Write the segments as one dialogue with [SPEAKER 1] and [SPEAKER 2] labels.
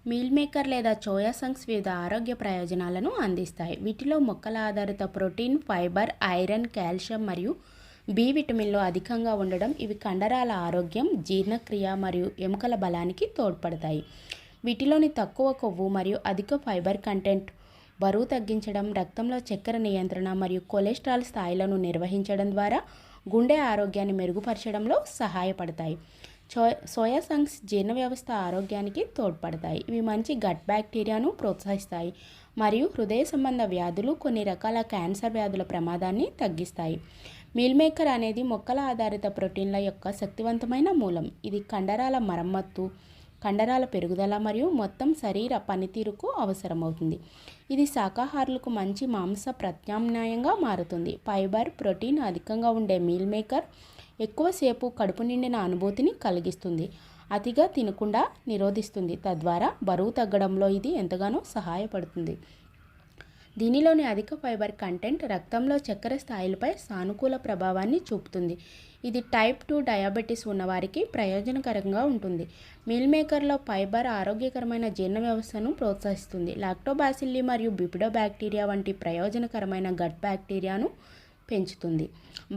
[SPEAKER 1] Meal maker లేదా soya సంక్స్ వివిధ ఆరోగ్య ప్రయోజనాలను అందిస్తాయి. వీటిలో మొక్కల ఆధారిత ప్రోటీన్, ఫైబర్, ఐరన్, కాల్షియం మరియు బి విటమిన్లు అధికంగా ఉండడం ఇవి కండరాల ఆరోగ్యం, జీర్ణక్రియ మరియు ఎముకల బలానికి తోడ్పడతాయి. వీటిలోని తక్కువ కొవ్వు మరియు అధిక ఫైబర్ కంటెంట్ బరువు తగ్గించడం, రక్తంలో చక్కెర నియంత్రణ మరియు కొలెస్ట్రాల్ స్థాయిలను నిర్వహించడం ద్వారా గుండె ఆరోగ్యాన్ని మెరుగుపరచడంలో సహాయపడతాయి. సోయా సంక్స్ జీర్ణ వ్యవస్థ ఆరోగ్యానికి తోడ్పడతాయి. ఇవి మంచి గట్ బ్యాక్టీరియాను ప్రోత్సహిస్తాయి మరియు హృదయ సంబంధ వ్యాధులు, కొన్ని రకాల క్యాన్సర్ వ్యాధుల ప్రమాదాన్ని తగ్గిస్తాయి. మీల్ మేకర్ అనేది మొక్కల ఆధారిత ప్రోటీన్ల యొక్క శక్తివంతమైన మూలం. ఇది కండరాల మరమ్మత్తు, కండరాల పెరుగుదల మరియు మొత్తం శరీర పనితీరుకు అవసరమవుతుంది. ఇది శాకాహారులకు మంచి మాంస ప్రత్యామ్నాయంగా మారుతుంది. ఫైబర్, ప్రోటీన్ అధికంగా ఉండే మీల్ మేకర్ ఎక్కువసేపు కడుపు నిండిన అనుభూతిని కలిగిస్తుంది. అతిగా తినకుండా నిరోధిస్తుంది, తద్వారా బరువు తగ్గడంలో ఇది ఎంతగానో సహాయపడుతుంది. దీనిలోని అధిక ఫైబర్ కంటెంట్ రక్తంలో చక్కెర స్థాయిలపై సానుకూల ప్రభావాన్ని చూపుతుంది. ఇది టైప్ 2 డయాబెటీస్ ఉన్నవారికి ప్రయోజనకరంగా ఉంటుంది. మీల్ మేకర్లో ఫైబర్ ఆరోగ్యకరమైన జీర్ణ వ్యవస్థను ప్రోత్సహిస్తుంది. లాక్టోబాసిల్లి మరియు బిఫిడోబాక్టీరియా వంటి ప్రయోజనకరమైన గట్ బ్యాక్టీరియాను పెంచుతుంది.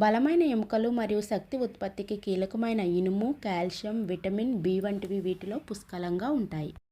[SPEAKER 1] బలమైన ఎముకలు మరియు శక్తి ఉత్పత్తికి కీలకమైన ఇనుము, కాల్షియం, విటమిన్ బి వంటివి వీటిలో పుష్కలంగా ఉంటాయి.